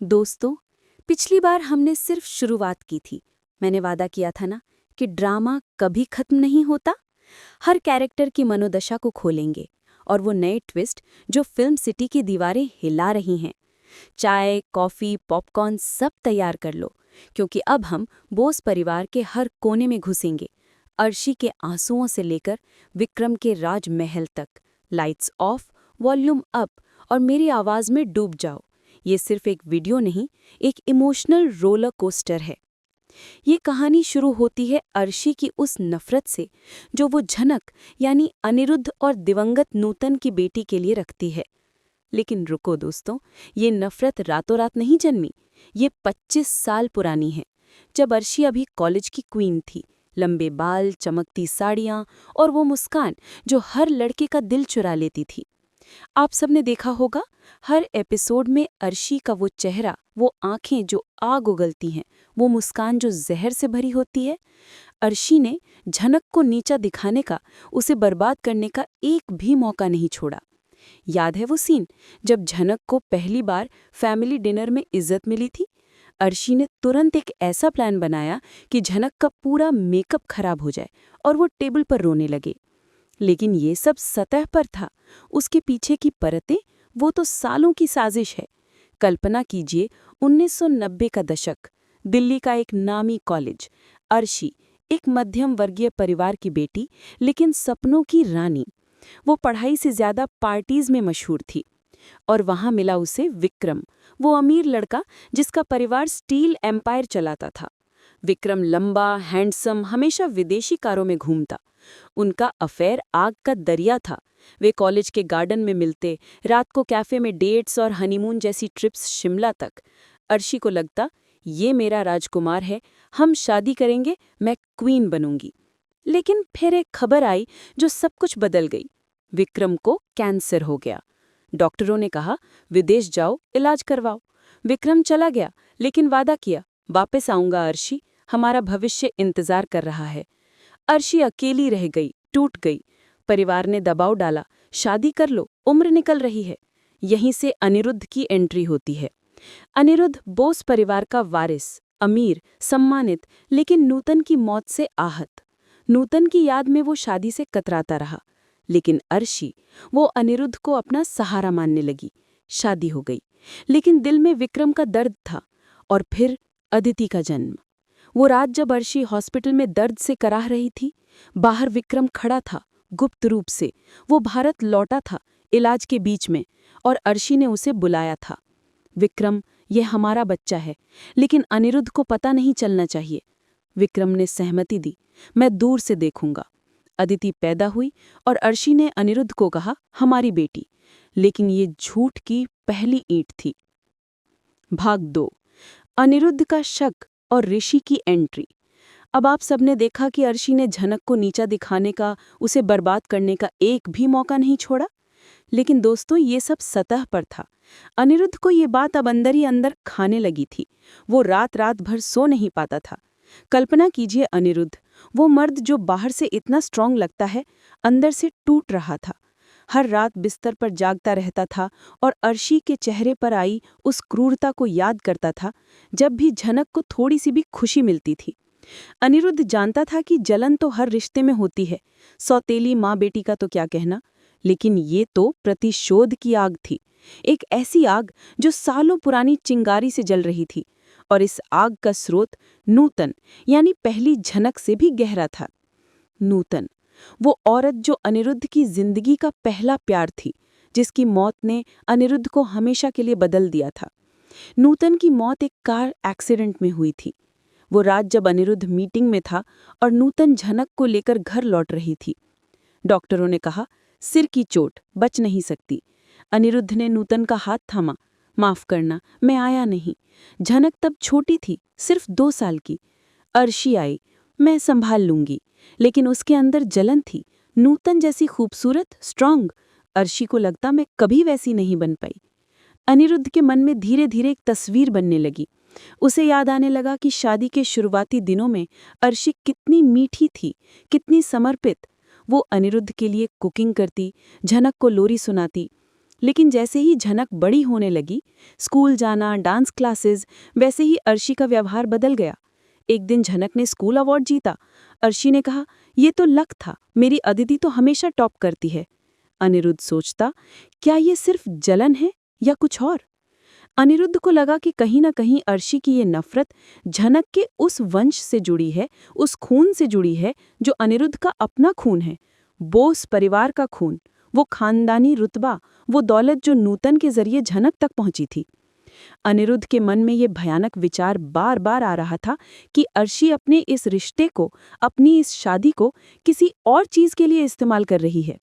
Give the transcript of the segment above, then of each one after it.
दोस्तों, पिछली बार हमने सिर्फ शुरुआत की थी। मैंने वादा किया था ना कि ड्रामा कभी खत्म नहीं होता। हर कैरेक्टर की मनोदशा को खोलेंगे और वो नए ट्विस्ट जो फिल्म सिटी की दीवारें हिला रही हैं। चाय, कॉफी, पॉपकॉर्न सब तैयार कर लो, क्योंकि अब हम बोस परिवार के हर कोने में घुसेंगे। अर्शी के आंसुओं से लेकर विक्रम के राजमहल तक। लाइट्स ऑफ, वॉल्यूम अप और मेरी आवाज में डूब जाओ। ये सिर्फ एक वीडियो नहीं, एक इमोशनल रोलर कोस्टर है। ये कहानी शुरू होती है अर्शी की उस नफरत से जो वो झनक यानी अनिरुद्ध और दिवंगत नूतन की बेटी के लिए रखती है। लेकिन रुको दोस्तों, ये नफरत रातों रात नहीं जन्मी। ये 25 साल पुरानी है, जब अर्शी अभी कॉलेज की क्वीन थी। लंबे बाल, चमकती साड़ियाँ और वो मुस्कान जो हर लड़के का दिल चुरा लेती थी। आप सबने देखा होगा, हर एपिसोड में अर्शी का वो चेहरा, वो आंखें जो आग उगलती हैं, वो मुस्कान जो जहर से भरी होती है। अर्शी ने झनक को नीचा दिखाने का, उसे बर्बाद करने का एक भी मौका नहीं छोड़ा। याद है वो सीन जब झनक को पहली बार फैमिली डिनर में इज्जत मिली थी? अर्शी ने तुरंत एक ऐसा प्लान बनाया कि झनक का पूरा मेकअप खराब हो जाए और वो टेबल पर रोने लगे। लेकिन ये सब सतह पर था। उसके पीछे की परतें, वो तो सालों की साजिश है। कल्पना कीजिए, 1990 का दशक, दिल्ली का एक नामी कॉलेज। अर्शी, एक मध्यम वर्गीय परिवार की बेटी, लेकिन सपनों की रानी। वो पढ़ाई से ज्यादा पार्टीज में मशहूर थी। और वहां मिला उसे विक्रम, वो अमीर लड़का जिसका परिवार स्टील एम्पायर चलाता था। विक्रम लंबा, हैंडसम, हमेशा विदेशी कारों में घूमता। उनका अफेयर आग का दरिया था। वे कॉलेज के गार्डन में मिलते, रात को कैफे में डेट्स और हनीमून जैसी ट्रिप्स शिमला तक। अर्शी को लगता, ये मेरा राजकुमार है, हम शादी करेंगे, मैं क्वीन बनूंगी। लेकिन फिर एक खबर आई जो सब कुछ बदल गई। विक्रम को कैंसर हो गया। डॉक्टरों ने कहा, विदेश जाओ, इलाज करवाओ। विक्रम चला गया, लेकिन वादा किया, वापस आऊंगा अर्शी, हमारा भविष्य इंतजार कर रहा है। अर्शी अकेली रह गई, टूट गई। परिवार ने दबाव डाला, शादी कर लो, उम्र निकल रही है। यहीं से अनिरुद्ध की एंट्री होती है। अनिरुद्ध बोस परिवार का वारिस, अमीर, सम्मानित, लेकिन नूतन की मौत से आहत। नूतन की याद में वो शादी से कतराता रहा। लेकिन अर्शी, वो अनिरुद्ध को अपना सहारा मानने लगी। शादी हो गई, लेकिन दिल में विक्रम का दर्द था। और फिर अदिति का जन्म। वो रात जब अर्शी हॉस्पिटल में दर्द से कराह रही थी, बाहर विक्रम खड़ा था, गुप्त रूप से। वो भारत लौटा था, इलाज के बीच में, और अर्शी ने उसे बुलाया था। विक्रम, ये हमारा बच्चा है, लेकिन अनिरुद्ध को पता नहीं चलना चाहिए। विक्रम ने सहमति दी, मैं दूर से देखूंगा। अदिति पैदा हुई और अर्शी ने अनिरुद्ध को कहा, हमारी बेटी। लेकिन ये झूठ की पहली ईंट थी। भाग 2, अनिरुद्ध का शक और ऋषि की एंट्री। अब आप सबने देखा कि अर्शी ने झनक को नीचा दिखाने का, उसे बर्बाद करने का एक भी मौका नहीं छोड़ा। लेकिन दोस्तों, ये सब सतह पर था। अनिरुद्ध को ये बात अब अंदर ही अंदर खाने लगी थी। वो रात रात भर सो नहीं पाता था। कल्पना कीजिए, अनिरुद्ध, वो मर्द जो बाहर से इतना स्ट्रांग लगता है, अंदर से टूट रहा था। हर रात बिस्तर पर जागता रहता था और अर्शी के चेहरे पर आई उस क्रूरता को याद करता था जब भी झनक को थोड़ी सी भी खुशी मिलती थी। अनिरुद्ध जानता था कि जलन तो हर रिश्ते में होती है, सौतेली माँ बेटी का तो क्या कहना, लेकिन ये तो प्रतिशोध की आग थी। एक ऐसी आग जो सालों पुरानी चिंगारी से जल रही थी। और इस आग का स्रोत नूतन, यानी पहली झनक से भी गहरा था। नूतन, वो औरत जो अनिरुद्ध की जिंदगी का पहला प्यार थी, जिसकी मौत ने अनिरुद्ध को हमेशा के लिए बदल दिया था। नूतन की मौत एक कार एक्सीडेंट में हुई थी। वो रात जब अनिरुद्ध मीटिंग में था और नूतन झनक को लेकर घर लौट रही थी। डॉक्टरों ने कहा, सिर की चोट, बच नहीं सकती। अनिरुद्ध ने नूतन का हाथ थामा, माफ करना, मैं आया नहीं। झनक तब छोटी थी, सिर्फ 2 साल की। अर्शी आई, मैं संभाल लूंगी। लेकिन उसके अंदर जलन थी, नूतन जैसी खूबसूरत, स्ट्रांग। अर्शी को लगता, मैं कभी वैसी नहीं बन पाई। अनिरुद्ध के मन में धीरे धीरे एक तस्वीर बनने लगी। उसे याद आने लगा कि शादी के शुरुआती दिनों में अर्शी कितनी मीठी थी, कितनी समर्पित। वो अनिरुद्ध के लिए कुकिंग करती, झनक को लोरी सुनाती। लेकिन जैसे ही झनक बड़ी होने लगी, स्कूल जाना, डांस क्लासेस, वैसे ही अर्शी का व्यवहार बदल गया। एक दिन झनक ने स्कूल अवार्ड जीता। अर्शी ने कहा, ये तो लक था, मेरी अदिति तो हमेशा टॉप करती है। अनिरुद्ध सोचता, क्या ये सिर्फ जलन है या कुछ और? अनिरुद्ध को लगा कि कहीं ना कहीं अर्शी की ये नफरत झनक के उस वंश से जुड़ी है, उस खून से जुड़ी है जो अनिरुद्ध का अपना खून है, बोस परिवार का खून, वो खानदानी रुतबा, वो दौलत जो नूतन के जरिए झनक तक पहुंची थी। अनिरुद्ध के मन में ये भयानक विचार बार बार आ रहा था कि अर्शी अपने इस रिश्ते को, अपनी इस शादी को किसी और चीज के लिए इस्तेमाल कर रही है।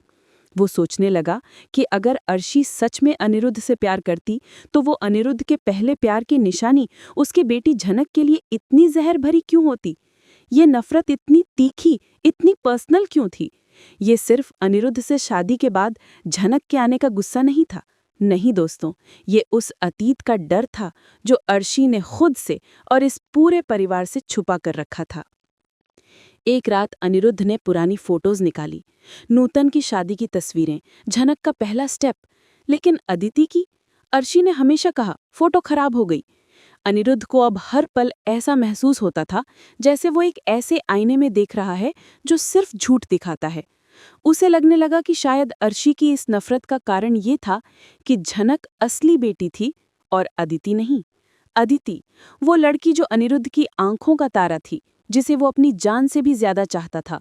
वो सोचने लगा कि अगर अर्शी सच में अनिरुद्ध से प्यार करती तो वो अनिरुद्ध के पहले प्यार की निशानी उसकी बेटी झनक के लिए इतनी जहर भरी क्यों होती? ये नफरत इतनी तीखी, इतनी पर्सनल क्यों थी? ये सिर्फ अनिरुद्ध से शादी के बाद झनक के आने का गुस्सा नहीं था। नहीं दोस्तों, ये उस अतीत का डर था जो अर्शी ने खुद से और इस पूरे परिवार से छुपा कर रखा था। एक रात अनिरुद्ध ने पुरानी फोटोज निकाली, नूतन की शादी की तस्वीरें, झनक का पहला स्टेप। लेकिन अदिति की? अर्शी ने हमेशा कहा, फोटो खराब हो गई। अनिरुद्ध को अब हर पल ऐसा महसूस होता था जैसे वो एक ऐसे आईने में देख रहा है जो सिर्फ झूठ दिखाता है। उसे लगने लगा कि शायद अर्शी की इस नफरत का कारण ये था कि झनक असली बेटी थी और अदिति नहीं। अदिति, वो लड़की जो अनिरुद्ध की आंखों का तारा थी, जिसे वो अपनी जान से भी ज्यादा चाहता था।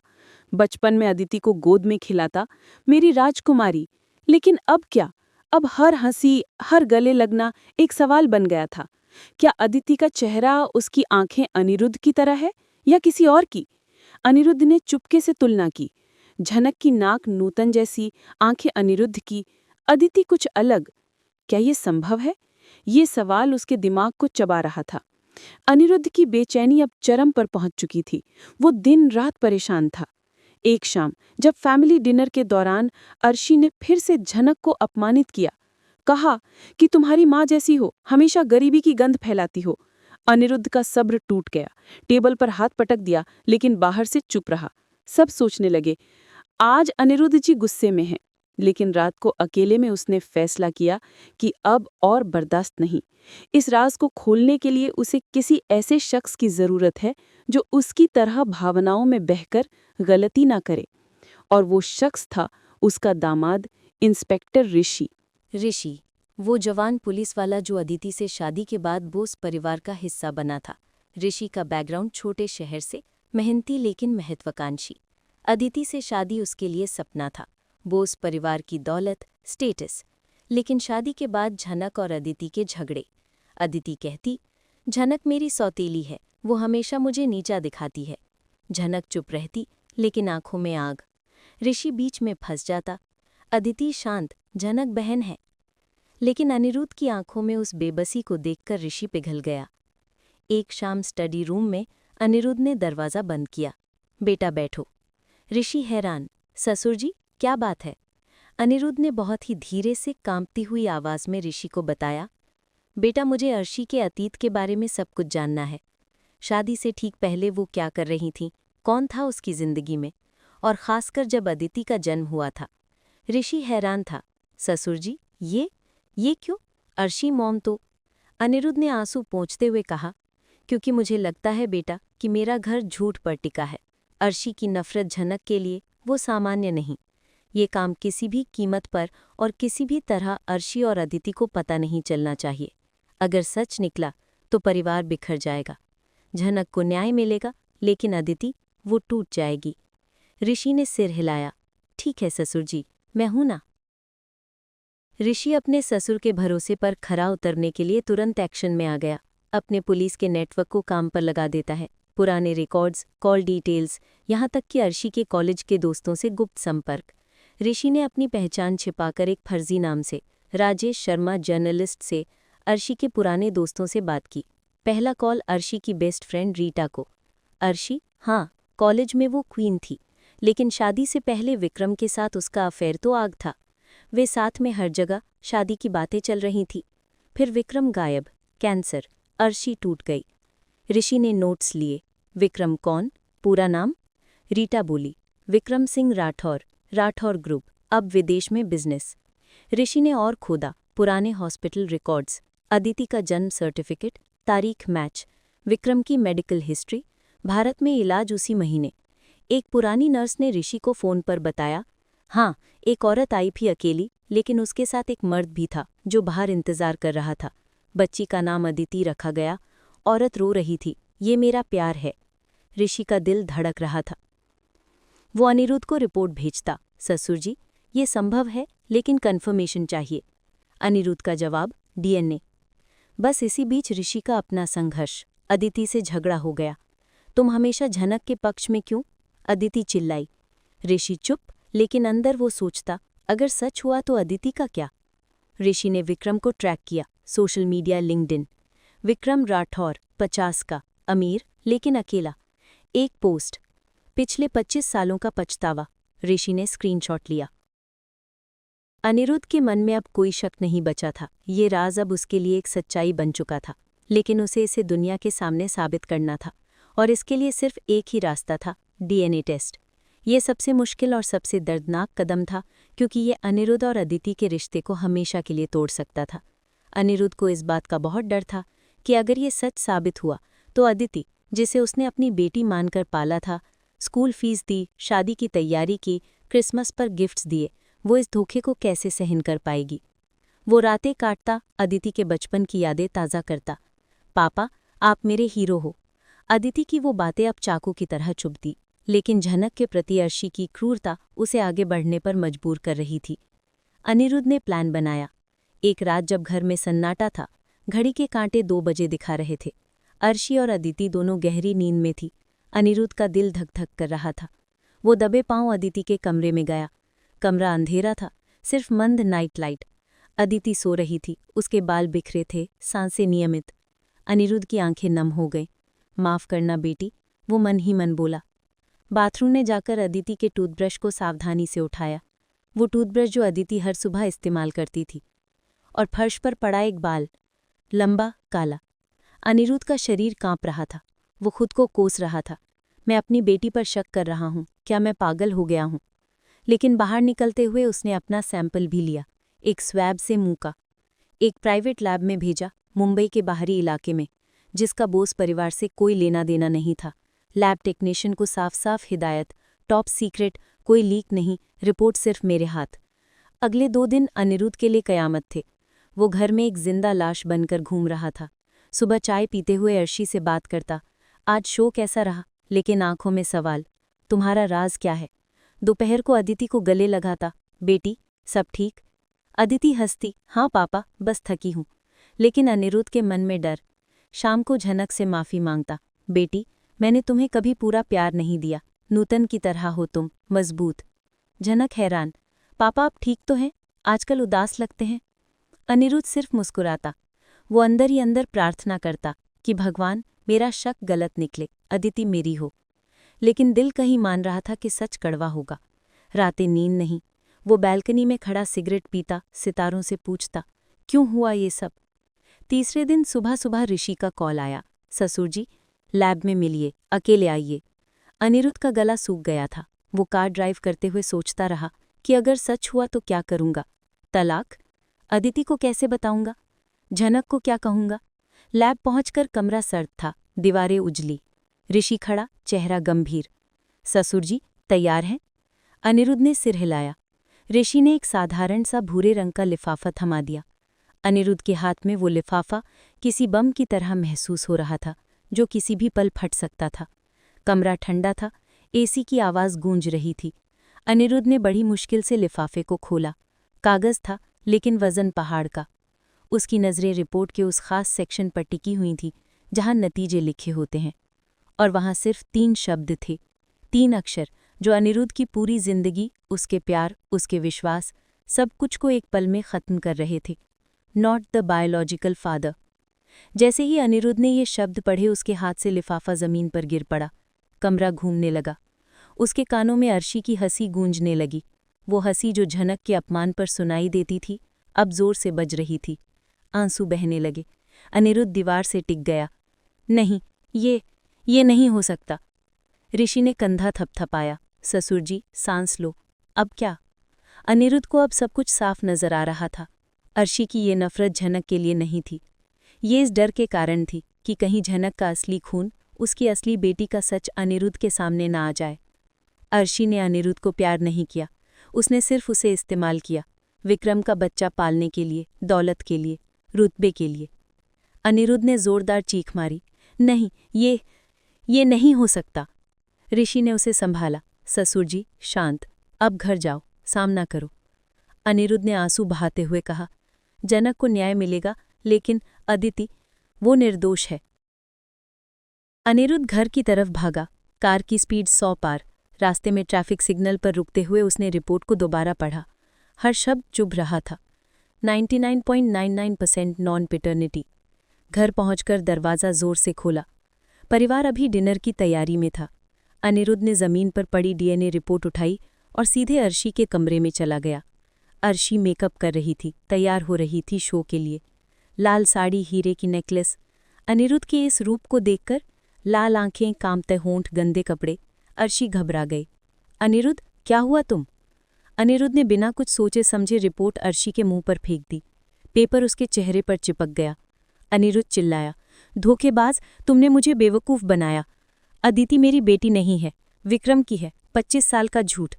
बचपन में अदिति को गोद में खिलाता, मेरी राजकुमारी। लेकिन अब क्या? अब हर हंसी, हर गले लगना एक सवाल बन गया था। क्या अदिति का चेहरा, उसकी आंखें अनिरुद्ध की तरह है या किसी और की? अनिरुद्ध ने चुपके से तुलना की। झनक की नाक नूतन जैसी, आंखें अनिरुद्ध की, अदिति कुछ अलग। क्या ये संभव है? ये सवाल उसके दिमाग को चबा रहा था। अनिरुद्ध की बेचैनी अब चरम पर पहुंच चुकी थी। वो दिन रात परेशान था। एक शाम जब फैमिली डिनर के दौरान अर्शी ने फिर से झनक को अपमानित किया, कहा कि तुम्हारी माँ जैसी हो, हमेशा गरीबी की गंध फैलाती हो। अनिरुद्ध का सब्र टूट गया, टेबल पर हाथ पटक दिया, लेकिन बाहर से चुप रहा। सब सोचने लगे, आज अनिरुद्ध जी गुस्से में हैं। लेकिन रात को अकेले में उसने फैसला किया कि अब और बर्दाश्त नहीं। इस राज को खोलने के लिए उसे किसी ऐसे शख्स की जरूरत है जो उसकी तरह भावनाओं में बहकर गलती ना करे। और वो शख्स था उसका दामाद, इंस्पेक्टर ऋषि। ऋषि, वो जवान पुलिस वाला जो अदिति से शादी के बाद बोस परिवार का हिस्सा बना था। ऋषि का बैकग्राउंड छोटे शहर से, मेहनती लेकिन महत्वाकांक्षी। अदिति से शादी उसके लिए सपना था, बोस परिवार की दौलत, स्टेटस। लेकिन शादी के बाद झनक और अदिति के झगड़े। अदिति कहती, झनक मेरी सौतेली है, वो हमेशा मुझे नीचा दिखाती है। झनक चुप रहती, लेकिन आंखों में आग। ऋषि बीच में फंस जाता। अदिति शांत, झनक बहन है। लेकिन अनिरुद्ध की आंखों में उस बेबसी को देखकर ऋषि पिघल गया। एक शाम स्टडी रूम में अनिरुद्ध ने दरवाज़ा बंद किया। बेटा बैठो। ऋषि हैरान, ससुर जी, क्या बात है? अनिरुद्ध ने बहुत ही धीरे से कांपती हुई आवाज़ में ऋषि को बताया, बेटा मुझे अर्शी के अतीत के बारे में सब कुछ जानना है। शादी से ठीक पहले वो क्या कर रही थीं, कौन था उसकी ज़िंदगी में, और ख़ासकर जब अदिति का जन्म हुआ था। ऋषि हैरान था, ससुर जी, ये क्यों? अर्शी मॉम तो। अनिरुद्ध ने आंसू पोंछते हुए कहा, क्योंकि मुझे लगता है बेटा कि मेरा घर झूठ पर टिका है। अर्शी की नफरत झनक के लिए वो सामान्य नहीं। ये काम किसी भी कीमत पर और किसी भी तरह अर्शी और अदिति को पता नहीं चलना चाहिए। अगर सच निकला तो परिवार बिखर जाएगा। झनक को न्याय मिलेगा, लेकिन अदिति, वो टूट जाएगी। ऋषि ने सिर हिलाया, ठीक है ससुर जी, मैं हूं ना। ऋषि अपने ससुर के भरोसे पर खरा उतरने के लिए तुरंत एक्शन में आ गया। अपने पुलिस के नेटवर्क को काम पर लगा देता है। पुराने रिकॉर्ड्स, कॉल डिटेल्स, यहाँ तक कि अर्शी के कॉलेज के दोस्तों से गुप्त संपर्क। ऋषि ने अपनी पहचान छिपाकर एक फर्जी नाम से, राजेश शर्मा जर्नलिस्ट से, अर्शी के पुराने दोस्तों से बात की। पहला कॉल अर्शी की बेस्ट फ्रेंड रीटा को। अर्शी, हाँ, कॉलेज में वो क्वीन थी, लेकिन शादी से पहले विक्रम के साथ उसका अफेयर तो आग था। वे साथ में हर जगह, शादी की बातें चल रही थी। फिर विक्रम गायब, कैंसर, अर्शी टूट गई। ऋषि ने नोट्स लिए। विक्रम कौन? पूरा नाम? रीटा बोली, विक्रम सिंह राठौर, राठौर ग्रुप, अब विदेश में बिजनेस। ऋषि ने और खोदा, पुराने हॉस्पिटल रिकॉर्ड्स, अदिति का जन्म सर्टिफिकेट, तारीख मैच, विक्रम की मेडिकल हिस्ट्री, भारत में इलाज उसी महीने। एक पुरानी नर्स ने ऋषि को फ़ोन पर बताया, हाँ, एक औरत आई थी अकेली, लेकिन उसके साथ एक मर्द भी था जो बाहर इंतज़ार कर रहा था। बच्ची का नाम अदिति रखा गया। औरत रो रही थी, ये मेरा प्यार है। ऋषि का दिल धड़क रहा था। वो अनिरुद्ध को रिपोर्ट भेजता, ससुर जी, ये संभव है, लेकिन कन्फर्मेशन चाहिए। अनिरुद्ध का जवाब, डीएनए। बस इसी बीच ऋषि का अपना संघर्ष, अदिति से झगड़ा हो गया। तुम हमेशा झनक के पक्ष में क्यों? अदिति चिल्लाई। ऋषि चुप, लेकिन अंदर वो सोचता, अगर सच हुआ तो अदिति का क्या? ऋषि ने विक्रम को ट्रैक किया, social media, LinkedIn. Vikram Rathore, 50 का, अमीर लेकिन अकेला। एक पोस्ट, पिछले 25 सालों का पछतावा। ऋषि ने स्क्रीनशॉट लिया। अनिरुद्ध के मन में अब कोई शक नहीं बचा था। ये राज अब उसके लिए एक सच्चाई बन चुका था, लेकिन उसे इसे दुनिया के सामने साबित करना था, और इसके लिए सिर्फ एक ही रास्ता था, डीएनए टेस्ट। ये सबसे मुश्किल और सबसे दर्दनाक कदम था, क्योंकि ये अनिरुद्ध और अदिति के रिश्ते को हमेशा के लिए तोड़ सकता था। अनिरुद्ध को इस बात का बहुत डर था कि अगर ये सच साबित हुआ तो अदिति, जिसे उसने अपनी बेटी मानकर पाला था, स्कूल फीस दी, शादी की तैयारी की, क्रिसमस पर गिफ्ट्स दिए, वो इस धोखे को कैसे सहन कर पाएगी। वो रातें काटता, अदिति के बचपन की यादें ताज़ा करता। पापा, आप मेरे हीरो हो। अदिति की वो बातें अब चाकू की तरह चुभती, लेकिन झनक के प्रति अर्शी की क्रूरता उसे आगे बढ़ने पर मजबूर कर रही थी। अनिरुद्ध ने प्लान बनाया। एक रात जब घर में सन्नाटा था, घड़ी के कांटे 2 बजे दिखा रहे थे। अर्शी और अदिति दोनों गहरी नींद में थी। अनिरुद्ध का दिल धक धक कर रहा था। वो दबे पांव अदिति के कमरे में गया। कमरा अंधेरा था, सिर्फ मंद नाइट लाइट। अदिति सो रही थी, उसके बाल बिखरे थे, सांसें नियमित। अनिरुद्ध की आंखें नम हो गईं। माफ़ करना बेटी, वो मन ही मन बोला। बाथरूम में जाकर अदिति के टूथब्रश को सावधानी से उठाया, वो टूथब्रश जो अदिति हर सुबह इस्तेमाल करती थी। और फर्श पर पड़ा एक बाल, लंबा, काला। अनिरुद्ध का शरीर कांप रहा था। वो खुद को कोस रहा था। मैं अपनी बेटी पर शक कर रहा हूँ, क्या मैं पागल हो गया हूँ? लेकिन बाहर निकलते हुए उसने अपना सैंपल भी लिया, एक स्वैब से मुंह का। एक प्राइवेट लैब में भेजा, मुंबई के बाहरी इलाके में, जिसका बोस परिवार से कोई लेना देना नहीं था। लैब टेक्नीशियन को साफ साफ हिदायत, टॉप सीक्रेट, कोई लीक नहीं, रिपोर्ट सिर्फ मेरे हाथ। अगले 2 दिन अनिरुद्ध के लिए कयामत थे। वो घर में एक जिंदा लाश बनकर घूम रहा था। सुबह चाय पीते हुए अर्शी से बात करता, आज शो कैसा रहा, लेकिन आंखों में सवाल, तुम्हारा राज क्या है? दोपहर को अदिति को गले लगाता, बेटी सब ठीक? अदिति हंसती, हाँ पापा, बस थकी हूँ। लेकिन अनिरुद्ध के मन में डर। शाम को झनक से माफ़ी मांगता, बेटी मैंने तुम्हें कभी पूरा प्यार नहीं दिया, नूतन की तरह हो तुम, मजबूत। झनक हैरान, पापा आप ठीक तो हैं? आजकल उदास लगते हैं। अनिरुद्ध सिर्फ मुस्कुराता। वो अंदर ही अंदर प्रार्थना करता कि भगवान मेरा शक गलत निकले, अदिति मेरी हो। लेकिन दिल कहीं मान रहा था कि सच कड़वा होगा। रातें नींद नहीं। वो बैल्कनी में खड़ा सिगरेट पीता, सितारों से पूछता, क्यों हुआ ये सब? तीसरे दिन सुबह सुबह ऋषि का कॉल आया, ससुर जी लैब में मिलिए, अकेले आइए। अनिरुद्ध का गला सूख गया था। वो कार ड्राइव करते हुए सोचता रहा कि अगर सच हुआ तो क्या करूंगा? तलाक? अदिति को कैसे बताऊंगा? झनक को क्या कहूंगा? लैब पहुंचकर कमरा सर्द था, दीवारें उजली। ऋषि खड़ा, चेहरा गंभीर। ससुर जी तैयार हैं? अनिरुद्ध ने सिर हिलाया। ऋषि ने एक साधारण सा भूरे रंग का लिफाफा थमा दिया। अनिरुद्ध के हाथ में वो लिफाफा किसी बम की तरह महसूस हो रहा था, जो किसी भी पल फट सकता था। कमरा ठंडा था, एसी की आवाज़ गूंज रही थी। अनिरुद्ध ने बड़ी मुश्किल से लिफाफे को खोला। कागज़ था, लेकिन वज़न पहाड़ का। उसकी नज़रें रिपोर्ट के उस खास सेक्शन पर टिकी हुई थीं जहां नतीजे लिखे होते हैं। और वहां सिर्फ 3 शब्द थे, 3 अक्षर जो अनिरुद्ध की पूरी जिंदगी, उसके प्यार, उसके विश्वास, सब कुछ को एक पल में ख़त्म कर रहे थे। Not the biological father. जैसे ही अनिरुद्ध ने ये शब्द पढ़े, उसके हाथ से लिफाफा ज़मीन पर गिर पड़ा। कमरा घूमने लगा। उसके कानों में अर्शी की हंसी गूंजने लगी। वो हंसी जो झनक के अपमान पर सुनाई देती थी, अब जोर से बज रही थी। आंसू बहने लगे। अनिरुद्ध दीवार से टिक गया। नहीं, ये नहीं हो सकता। ऋषि ने कंधा थपथपाया, ससुर जी सांस लो। अब क्या? अनिरुद्ध को अब सब कुछ साफ नजर आ रहा था। अर्शी की ये नफरत झनक के लिए नहीं थी, ये इस डर के कारण थी कि कहीं झनक का असली खून, उसकी असली बेटी का सच अनिरुद्ध के सामने ना आ जाए। अर्शी ने अनिरुद्ध को प्यार नहीं किया, उसने सिर्फ उसे इस्तेमाल किया, विक्रम का बच्चा पालने के लिए, दौलत के लिए, रुतबे के लिए। अनिरुद्ध ने जोरदार चीख मारी, नहीं, ये नहीं हो सकता। ऋषि ने उसे संभाला, ससुर जी शांत, अब घर जाओ, सामना करो। अनिरुद्ध ने आंसू बहाते हुए कहा, जनक को न्याय मिलेगा, लेकिन अदिति, वो निर्दोष है। अनिरुद्ध घर की तरफ भागा, कार की स्पीड 100 पार। रास्ते में ट्रैफिक सिग्नल पर रुकते हुए उसने रिपोर्ट को दोबारा पढ़ा। हर शब्द चुभ रहा था। 99.99% नॉन पैटर्निटी। घर पहुंचकर दरवाज़ा जोर से खोला। परिवार अभी डिनर की तैयारी में था। अनिरुद्ध ने ज़मीन पर पड़ी डीएनए रिपोर्ट उठाई और सीधे अर्शी के कमरे में चला गया। अर्शी मेकअप कर रही थी, तैयार हो रही थी शो के लिए। लाल साड़ी, हीरे की नेकलेस। अनिरुद्ध के इस रूप को देखकर, लाल आंखें, कांपते होंठ, गंदे कपड़े, अर्शी घबरा गई। अनिरुद्ध, क्या हुआ तुम? अनिरुद्ध ने बिना कुछ सोचे समझे रिपोर्ट अर्शी के मुंह पर फेंक दी। पेपर उसके चेहरे पर चिपक गया। अनिरुद्ध चिल्लाया, धोखेबाज, तुमने मुझे बेवकूफ़ बनाया। अदिति मेरी बेटी नहीं है, विक्रम की है। 25 साल का झूठ।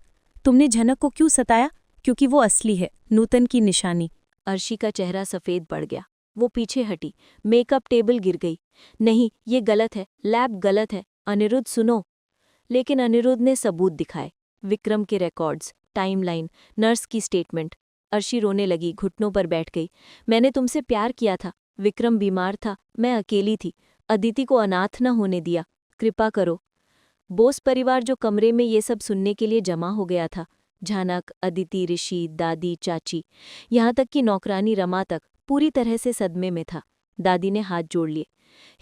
तुमने झनक को क्यों सताया? क्योंकि वो असली है, नूतन की निशानी। अर्शी का चेहरा सफ़ेद पड़ गया। वो पीछे हटी, मेकअप टेबल गिर गई। नहीं, ये गलत है, लैब गलत है। अनिरुद्ध सुनो। लेकिन अनिरुद्ध ने सबूत दिखाए, विक्रम के रिकॉर्ड्स, टाइमलाइन, नर्स की स्टेटमेंट। अर्शी रोने लगी, घुटनों पर बैठ गई। मैंने तुमसे प्यार किया था, विक्रम बीमार था, मैं अकेली थी, अदिति को अनाथ न होने दिया, कृपा करो। बोस परिवार जो कमरे में ये सब सुनने के लिए जमा हो गया था, झनक, अदिति, ऋषि, दादी, चाची, यहाँ तक कि नौकरानी रमा तक पूरी तरह से सदमे में था। दादी ने हाथ जोड़ लिए,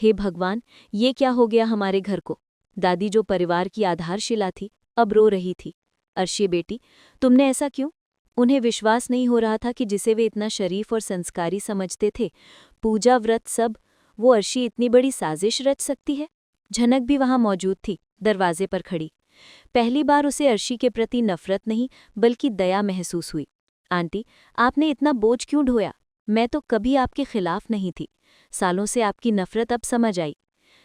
हे भगवान, ये क्या हो गया हमारे घर को। दादी जो परिवार की आधारशिला थी, अब रो रही थी। अर्शी बेटी, तुमने ऐसा क्यों? उन्हें विश्वास नहीं हो रहा था कि जिसे वे इतना शरीफ और संस्कारी समझते थे, पूजा व्रत सब, वो अर्शी इतनी बड़ी साजिश रच सकती है। झनक भी वहां मौजूद थी, दरवाजे पर खड़ी। पहली बार उसे अर्शी के प्रति नफरत नहीं बल्कि दया महसूस हुई। आंटी, आपने इतना बोझ क्यों ढोया? मैं तो कभी आपके खिलाफ नहीं थी। सालों से आपकी नफरत अब समझ आई।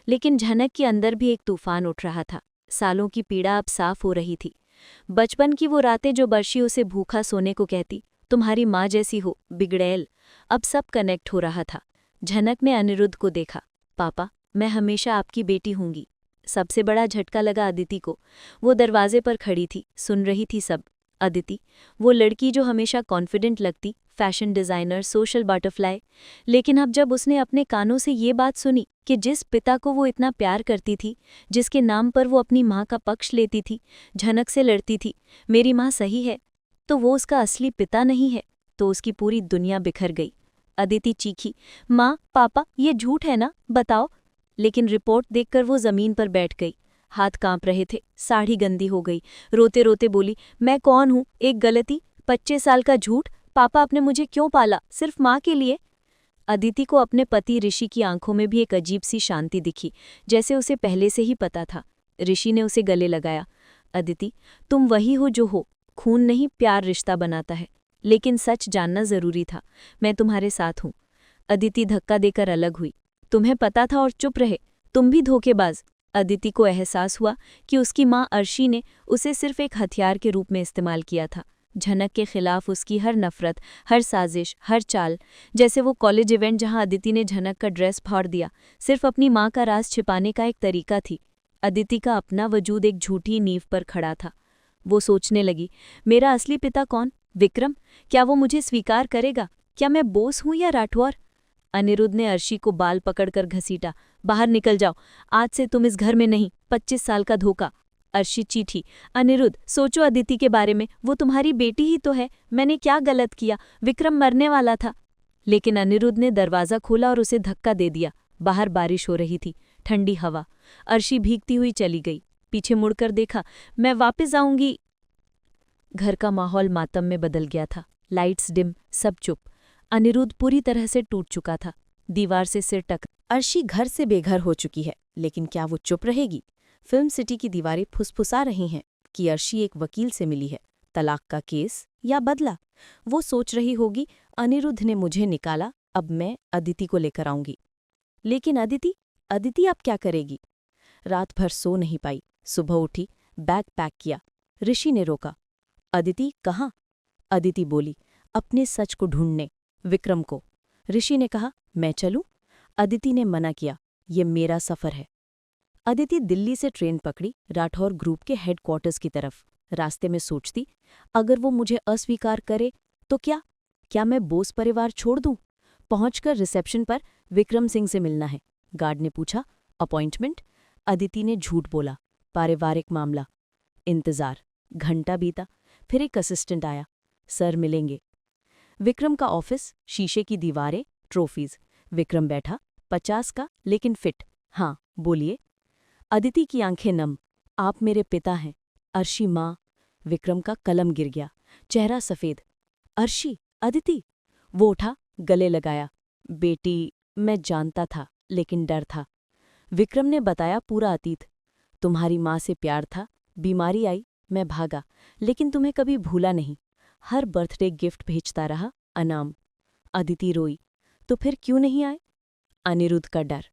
लेकिन झनक के अंदर भी एक तूफान उठ रहा था। सालों की पीड़ा अब साफ हो रही थी। बचपन की वो रातें जो बर्शी उसे भूखा सोने को कहती, तुम्हारी माँ जैसी हो, बिगड़ैल, अब सब कनेक्ट हो रहा था। झनक ने अनिरुद्ध को देखा, पापा, मैं हमेशा आपकी बेटी हूँगी। सबसे बड़ा झटका लगा अदिति को। वो दरवाजे पर खड़ी थी, सुन रही थी सब। अदिति, वो लड़की जो हमेशा कॉन्फिडेंट लगती, फैशन डिज़ाइनर, सोशल बटरफ्लाई। लेकिन अब जब उसने अपने कानों से ये बात सुनी कि जिस पिता को वो इतना प्यार करती थी, जिसके नाम पर वो अपनी माँ का पक्ष लेती थी, झनक से लड़ती थी, मेरी माँ सही है, तो वो उसका असली पिता नहीं है, तो उसकी पूरी दुनिया बिखर गई। अदिति चीखी, माँ, पापा, ये झूठ है ना, बताओ। लेकिन रिपोर्ट देखकर वो जमीन पर बैठ गई। हाथ कांप रहे थे, साड़ी गंदी हो गई। रोते रोते बोली, मैं कौन हूँ? एक गलती, 25 साल का झूठ। पापा, आपने मुझे क्यों पाला? सिर्फ माँ के लिए? अदिति को अपने पति ऋषि की आंखों में भी एक अजीब सी शांति दिखी, जैसे उसे पहले से ही पता था। ऋषि ने उसे गले लगाया, अदिति, तुम वही हो जो हो। खून नहीं, प्यार रिश्ता बनाता है। लेकिन सच जानना जरूरी था। मैं तुम्हारे साथ हूँ। अदिति धक्का देकर अलग हुई। तुम्हें पता था और चुप रहे, तुम भी धोखेबाज। अदिति को एहसास हुआ कि उसकी माँ अर्शी ने उसे सिर्फ एक हथियार के रूप में इस्तेमाल किया था। झनक के खिलाफ उसकी हर नफरत, हर साजिश, हर चाल, जैसे वो कॉलेज इवेंट जहां अदिति ने झनक का ड्रेस फाड़ दिया, सिर्फ अपनी माँ का राज छिपाने का एक तरीका थी। अदिति का अपना वजूद एक झूठी नींव पर खड़ा था। वो सोचने लगी, मेरा असली पिता कौन? विक्रम? क्या वो मुझे स्वीकार करेगा? क्या मैं बोस हूं या राठौर? अनिरुद्ध ने अर्शी को बाल पकड़कर घसीटा, बाहर निकल जाओ, आज से तुम इस घर में नहीं। 25 साल का धोखा। अर्शी चीठी, अनिरुद्ध, सोचो अदिति के बारे में, वो तुम्हारी बेटी ही तो है। मैंने क्या गलत किया? विक्रम मरने वाला था। लेकिन अनिरुद्ध ने दरवाज़ा खोला और उसे धक्का दे दिया। बाहर बारिश हो रही थी, ठंडी हवा। अर्शी भीगती हुई चली गई। पीछे मुड़कर देखा, मैं वापस आऊंगी। घर का माहौल मातम में बदल गया था। लाइट्स डिम, सब चुप। अनिरुद्ध पूरी तरह से टूट चुका था, दीवार से सिर टक। अर्शी घर से बेघर हो चुकी है, लेकिन क्या वो चुप रहेगी? फिल्म सिटी की दीवारें फुसफुसा रही हैं कि अर्शी एक वकील से मिली है, तलाक का केस या बदला? वो सोच रही होगी, अनिरुद्ध ने मुझे निकाला, अब मैं अदिति को लेकर आऊंगी। लेकिन अदिति अब क्या करेगी? रात भर सो नहीं पाई। सुबह उठी, बैग पैक किया। ऋषि ने रोका। अदिति कहाँ? अदिति बोली, अपने सच को ढूंढने, विक्रम को। ऋषि ने कहा, मैं चलूं? अदिति ने मना किया, ये मेरा सफर है। अदिति दिल्ली से ट्रेन पकड़ी, राठौर ग्रुप के हेडक्वार्टर्स की तरफ। रास्ते में सोचती, अगर वो मुझे अस्वीकार करे तो क्या मैं बोस परिवार छोड़ दूं? पहुंचकर रिसेप्शन पर विक्रम सिंह से मिलना है। गार्ड ने पूछा, अपॉइंटमेंट? अदिति ने झूठ बोला, पारिवारिक मामला। इंतजार। घंटा बीता, फिर एक असिस्टेंट आया, सर मिलेंगे। विक्रम का ऑफिस, शीशे की दीवारें, ट्रॉफीज। विक्रम बैठा, 50 का लेकिन फिट। हाँ, बोलिए। अदिति की आंखें नम। आप मेरे पिता हैं, अर्शी माँ। विक्रम का कलम गिर गया, चेहरा सफेद। अर्शी, अदिति। वो उठा, गले लगाया। बेटी, मैं जानता था, लेकिन डर था। विक्रम ने बताया पूरा अतीत। तुम्हारी माँ से प्यार था, बीमारी आई, मैं भागा, लेकिन तुम्हें कभी भूला नहीं। हर बर्थडे गिफ्ट भेजता रहा, अनाम। अदिति रोई, तो फिर क्यों नहीं आए? अनिरुद्ध का डर।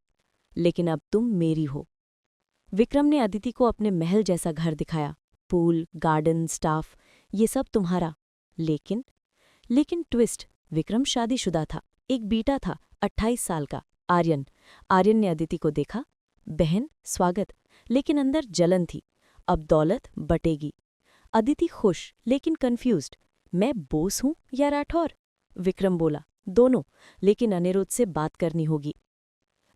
लेकिन अब तुम मेरी हो। विक्रम ने अदिति को अपने महल जैसा घर दिखाया, पूल, गार्डन, स्टाफ, ये सब तुम्हारा। लेकिन ट्विस्ट, विक्रम शादीशुदा था, एक बेटा था, 28 साल का, आर्यन। आर्यन ने अदिति को देखा, बहन, स्वागत, लेकिन अंदर जलन थी। अब दौलत बटेगी। अदिति खुश लेकिन कंफ्यूज्ड। मैं बोस हूं या राठौर? विक्रम बोला, दोनों, लेकिन अनिरुद्ध से बात करनी होगी।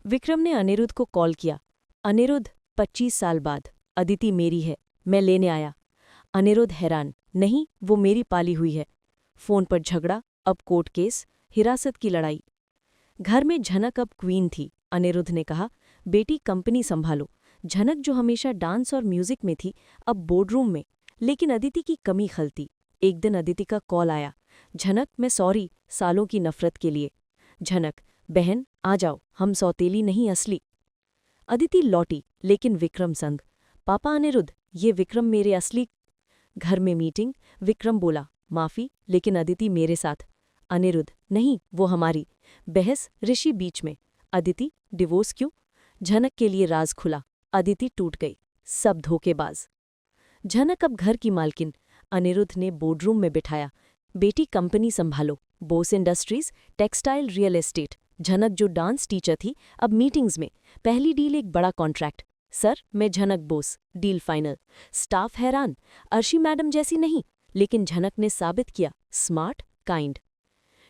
विक्रम ने अनिरुद्ध को कॉल किया। अनिरुद्ध, 25 साल बाद, अदिति मेरी है, मैं लेने आया। अनिरुद्ध हैरान, नहीं, वो मेरी पाली हुई है। फोन पर झगड़ा, अब कोर्ट केस, हिरासत की लड़ाई। घर में झनक अब क्वीन थी। अनिरुद्ध ने कहा, बेटी कंपनी संभालो। झनक जो हमेशा डांस और म्यूजिक में थी, अब बोर्डरूम में। लेकिन अदिति की कमी खलती। एक दिन अदिति का कॉल आया, झनक, मैं सॉरी, सालों की नफरत के लिए। झनक, बहन, आ जाओ, हम सौतेली नहीं, असली। अदिति लौटी, लेकिन विक्रम संग। पापा, अनिरुद्ध, ये विक्रम मेरे असली। घर में मीटिंग। विक्रम बोला, माफी, लेकिन अदिति मेरे साथ। अनिरुद्ध, नहीं, वो हमारी। बहस, ऋषि बीच में। अदिति, डिवोर्स क्यों? झनक के लिए राज खुला। अदिति टूट गई, सब धोखेबाज। झनक अब घर की मालकिन। अनिरुद्ध ने बोर्डरूम में बिठाया, बेटी कंपनी संभालो, Bose industries, textile, real estate. झनक जो डांस टीचर थी, अब मीटिंग्स में। पहली डील एक बड़ा कॉन्ट्रैक्ट। सर, मैं झनक बोस, डील फाइनल। स्टाफ हैरान, अर्शी मैडम जैसी नहीं, लेकिन झनक ने साबित किया, स्मार्ट, काइंड।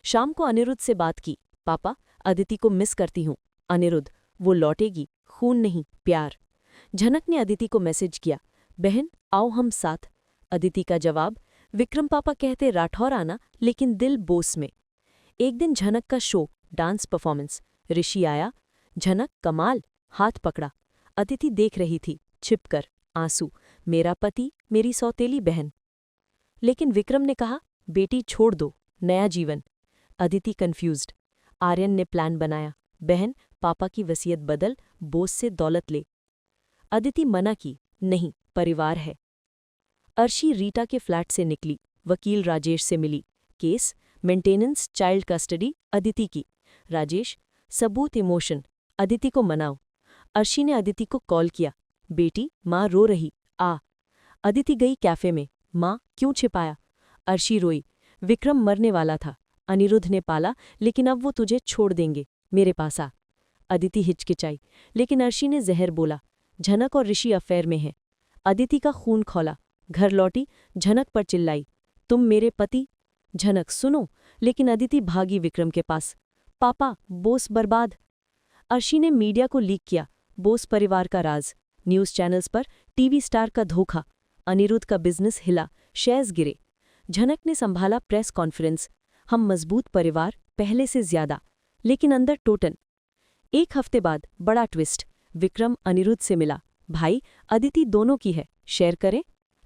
शाम को अनिरुद्ध से बात की, पापा, अदिति को मिस करती हूँ। अनिरुद्ध, वो लौटेगी, खून नहीं, प्यार। झनक ने अदिति को मैसेज किया, बहन, आओ हम साथ। अदिति का जवाब, विक्रम पापा कहते राठौर आना, लेकिन दिल बोस में। एक दिन झनक का शो, डांस परफॉर्मेंस। ऋषि आया। झनक, कमाल, हाथ पकड़ा। अदिति देख रही थी, छिपकर, आंसू, मेरा पति, मेरी सौतेली बहन। लेकिन विक्रम ने कहा, बेटी छोड़ दो, नया जीवन। अदिति कंफ्यूज्ड। आर्यन ने प्लान बनाया, बहन, पापा की वसीयत बदल, बोस से दौलत ले। अदिति मना की, नहीं, परिवार है। अर्शी रीटा के फ्लैट से निकली, वकील राजेश से मिली। Case, maintenance, child custody, Aditi की। राजेश, सबूत, इमोशन, अदिति को मनाओ। अर्शी ने अदिति को कॉल किया, बेटी, माँ रो रही, आ। अदिति गई कैफे में, माँ, क्यों छिपाया? अर्शी रोई, विक्रम मरने वाला था, अनिरुद्ध ने पाला, लेकिन अब वो तुझे छोड़ देंगे, मेरे पास आ। अदिति हिचकिचाई, लेकिन अर्शी ने जहर बोला, झनक और ऋषि अफेयर में हैं। अदिति का खून खौला, घर लौटी, झनक पर चिल्लाई, तुम मेरे पति। झनक, सुनो, लेकिन अदिति भागी विक्रम के पास, पापा, बोस बर्बाद। अर्शी ने मीडिया को लीक किया, बोस परिवार का राज। न्यूज़ चैनल्स पर टीवी स्टार का धोखा। अनिरुद्ध का बिजनेस हिला, शेयर्स गिरे। झनक ने संभाला प्रेस कॉन्फ्रेंस, हम मजबूत परिवार, पहले से ज्यादा, लेकिन अंदर टोटन। एक हफ्ते बाद बड़ा ट्विस्ट, विक्रम अनिरुद्ध से मिला, भाई, अदिति दोनों की है, शेयर करें?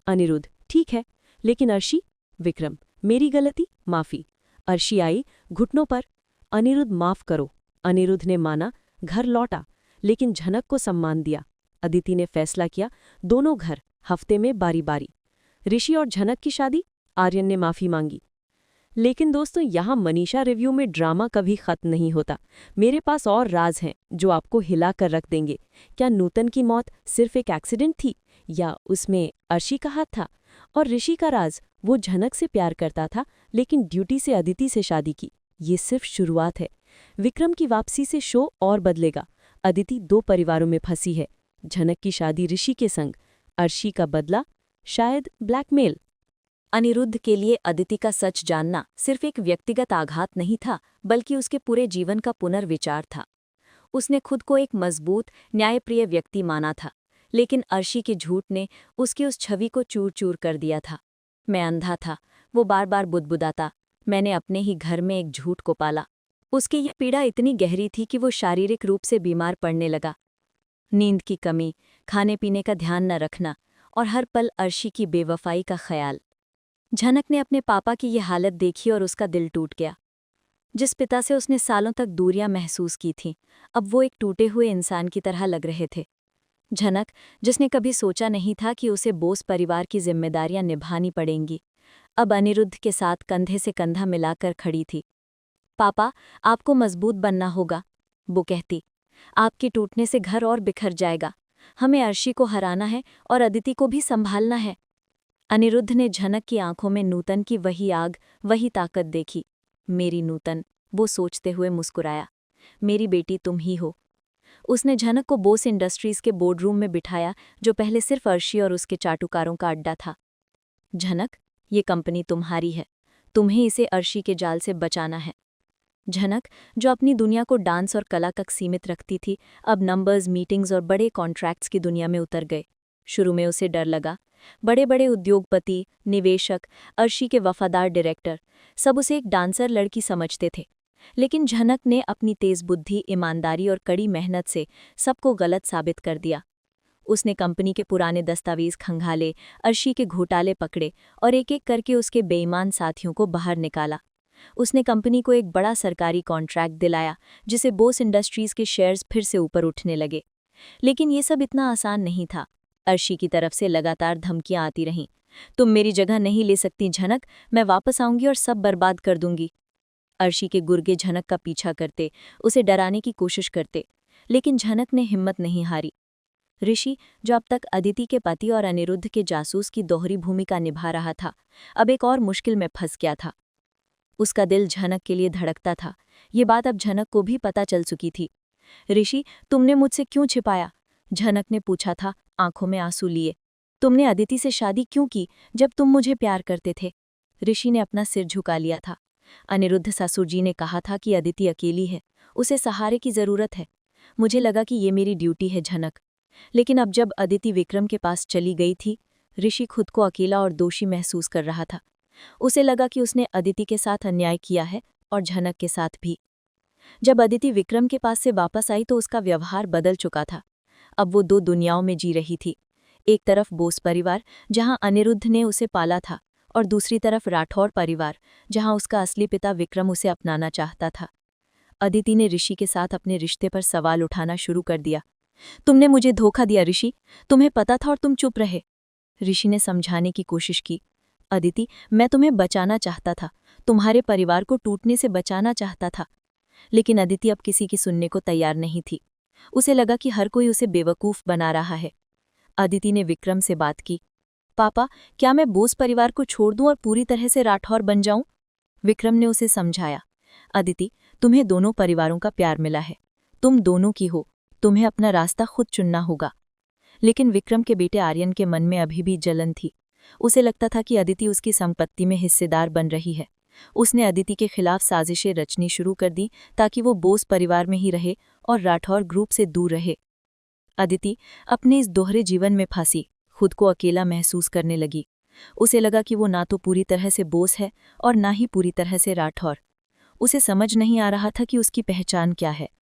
अनिरुद्ध, ठीक है, लेकिन अर्शी? विक्रम, मेरी गलती, माफी। अर्शी आई, घुटनों पर, अनिरुद्ध माफ करो। अनिरुद्ध ने माना, घर लौटा, लेकिन झनक को सम्मान दिया। अदिति ने फैसला किया, दोनों घर, हफ्ते में बारी बारी। ऋषि और झनक की शादी, आर्यन ने माफ़ी मांगी। लेकिन दोस्तों, यहाँ मनीषा रिव्यू में ड्रामा कभी खत्म नहीं होता। मेरे पास और राज हैं जो आपको हिला कर रख देंगे। क्या नूतन की मौत सिर्फ एक एक्सीडेंट थी, या उसमें अर्शी का हाथ था? और ऋषि का राज, वो झनक से प्यार करता था लेकिन ड्यूटी से अदिति से शादी की। ये सिर्फ शुरुआत है। विक्रम की वापसी से शो और बदलेगा। अदिति 2 परिवारों में फंसी है। झनक की शादी ऋषि के संग, अर्शी का बदला, शायद ब्लैकमेल। अनिरुद्ध के लिए अदिति का सच जानना सिर्फ एक व्यक्तिगत आघात नहीं था, बल्कि उसके पूरे जीवन का पुनर्विचार था। उसने खुद को एक मजबूत, न्यायप्रिय व्यक्ति माना था, लेकिन अर्शी के झूठ ने उसकी उस छवि को चूर-चूर कर दिया था। मैं अंधा था, वो बार-बार बुदबुदाता, मैंने अपने ही घर में एक झूठ को पाला। उसकी यह पीड़ा इतनी गहरी थी कि वो शारीरिक रूप से बीमार पड़ने लगा। नींद की कमी, खाने-पीने का ध्यान न रखना और हर पल अर्शी की बेवफाई का ख्याल। झनक ने अपने पापा की ये हालत देखी और उसका दिल टूट गया। जिस पिता से उसने सालों तक दूरियां महसूस की थीं, अब वो एक टूटे हुए इंसान की तरह लग रहे थे। झनक, जिसने कभी सोचा नहीं था कि उसे बोस परिवार की जिम्मेदारियां निभानी पड़ेंगी, अब अनिरुद्ध के साथ कंधे से कंधा मिलाकर खड़ी थी। पापा, आपको मजबूत बनना होगा, वो कहती। आपके टूटने से घर और बिखर जाएगा। हमें अर्शी को हराना है और अदिति को भी संभालना है। अनिरुद्ध ने झनक की आंखों में नूतन की वही आग, वही ताकत देखी। मेरी नूतन, वो सोचते हुए मुस्कुराया। मेरी बेटी तुम ही हो। उसने झनक को बोस इंडस्ट्रीज के बोर्डरूम में बिठाया, जो पहले सिर्फ अर्शी और उसके चाटुकारों का अड्डा था। झनक, ये कंपनी तुम्हारी है। तुम्हें इसे अर्शी के जाल से बचाना है। झनक, जो अपनी दुनिया को डांस और कला तक सीमित रखती थी, अब नंबर्स, मीटिंग्स और बड़े कॉन्ट्रैक्ट्स की दुनिया में उतर गए। शुरू में उसे डर लगा। बड़े बड़े उद्योगपति, निवेशक, अर्शी के वफादार डायरेक्टर, सब उसे एक डांसर लड़की समझते थे। लेकिन झनक ने अपनी तेज बुद्धि, ईमानदारी और कड़ी मेहनत से सबको गलत साबित कर दिया। उसने कंपनी के पुराने दस्तावेज खंगाले, अर्शी के घोटाले पकड़े और एक-एक करके उसके बेईमान साथियों को बाहर निकाला। उसने कंपनी को एक बड़ा सरकारी कॉन्ट्रैक्ट दिलाया, जिसे बोस इंडस्ट्रीज के शेयर्स फिर से ऊपर उठने लगे। लेकिन ये सब इतना आसान नहीं था। अर्शी की तरफ से लगातार धमकियां आती रहीं। तुम मेरी जगह नहीं ले सकती झनक, मैं वापस आऊंगी और सब बर्बाद कर दूंगी। अर्शी के गुर्गे झनक का पीछा करते, उसे डराने की कोशिश करते, लेकिन झनक ने हिम्मत नहीं हारी। ऋषि, जो अब तक अदिति के पति और अनिरुद्ध के जासूस की दोहरी भूमिका निभा रहा था, अब एक और मुश्किल में फंस गया था। उसका दिल झनक के लिए धड़कता था। ये बात अब झनक को भी पता चल चुकी थी। ऋषि, तुमने मुझसे क्यों छिपाया? झनक ने पूछा था, आंखों में आंसू लिए। तुमने अदिति से शादी क्यों की जब तुम मुझे प्यार करते थे? ऋषि ने अपना सिर झुका लिया था। अनिरुद्ध ससुर जी ने कहा था कि अदिति अकेली है, उसे सहारे की जरूरत है। मुझे लगा कि ये मेरी ड्यूटी है झनक। लेकिन अब जब अदिति विक्रम के पास चली गई थी, ऋषि खुद को अकेला और दोषी महसूस कर रहा था। उसे लगा कि उसने अदिति के साथ अन्याय किया है और झनक के साथ भी। जब अदिति विक्रम के पास से वापस आई तो उसका व्यवहार बदल चुका था। अब वो 2 दुनियाओं में जी रही थी। एक तरफ बोस परिवार, जहां अनिरुद्ध ने उसे पाला था, और दूसरी तरफ राठौर परिवार, जहां उसका असली पिता विक्रम उसे अपनाना चाहता था। अदिति ने ऋषि के साथ अपने रिश्ते पर सवाल उठाना शुरू कर दिया। तुमने मुझे धोखा दिया ऋषि, तुम्हें पता था और तुम चुप रहे। ऋषि ने समझाने की कोशिश की। अदिति, मैं तुम्हें बचाना चाहता था, तुम्हारे परिवार को टूटने से बचाना चाहता था। लेकिन अदिति अब किसी की सुनने को तैयार नहीं थी। उसे लगा कि हर कोई उसे बेवकूफ़ बना रहा है। अदिति ने विक्रम से बात की। पापा, क्या मैं बोस परिवार को छोड़ दूं और पूरी तरह से राठौर बन जाऊं? विक्रम ने उसे समझाया। अदिति, तुम्हें दोनों परिवारों का प्यार मिला है। तुम दोनों की हो, तुम्हें अपना रास्ता खुद चुनना होगा। लेकिन विक्रम के बेटे आर्यन के मन में अभी भी जलन थी। उसे लगता था कि अदिति उसकी संपत्ति में हिस्सेदार बन रही है। उसने अदिति के खिलाफ साजिशें रचनी शुरू कर दी ताकि वो बोस परिवार में ही रहे और राठौर ग्रुप से दूर रहे। अदिति अपने इस दोहरे जीवन में फंसी, खुद को अकेला महसूस करने लगी। उसे लगा कि वो ना तो पूरी तरह से बोस है और ना ही पूरी तरह से राठौर। उसे समझ नहीं आ रहा था कि उसकी पहचान क्या है।